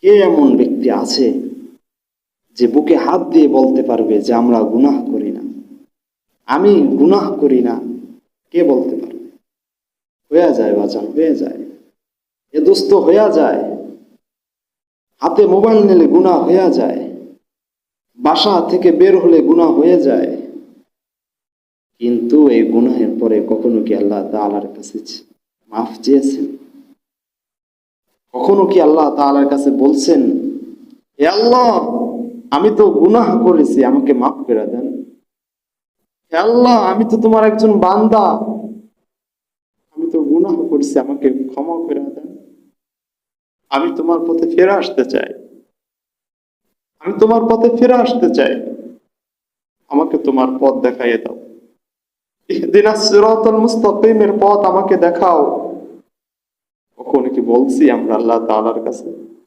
কে এমন ব্যক্তি আছে যে বুকে হাত দিয়ে বলতে পারবে যে আমরা গুনাহ করি না, আমি গুনাহ করি না? কে বলতে পারবে? হয়ে যায় বাজান, হয়ে যায়, এ দোস্ত হয়ে যায়। হাতে মোবাইল নিলে গুনাহ হয়ে যায়, বাসা থেকে বের হলে গুনাহ হয়ে যায়। কিন্তু এই গুনাহের পরে কখনো কি আল্লাহ তাআলার কাছে মাফ চেয়েছেন? কখনো কি আল্লাহ তাআলার কাছে বলছেন, হে আল্লাহ, আমি তো গুনাহ করেছি, আমাকে মাফ করে দেন? হে আল্লাহ, আমি তো তোমার একজন বান্দা, আমি তো গুনাহ করছি, আমাকে ক্ষমা করে দেন। আমি তোমার পথে ফিরে আসতে চাই, আমি তোমার পথে ফিরে আসতে চাই, আমাকে তোমার পথ দেখাইয়ে দাও। ইহদিনাস সিরাতাল মুস্তাকিমের পথ আমাকে দেখাও। কখনো কি বলছি আমরা আল্লাহ তাআলার কাছে?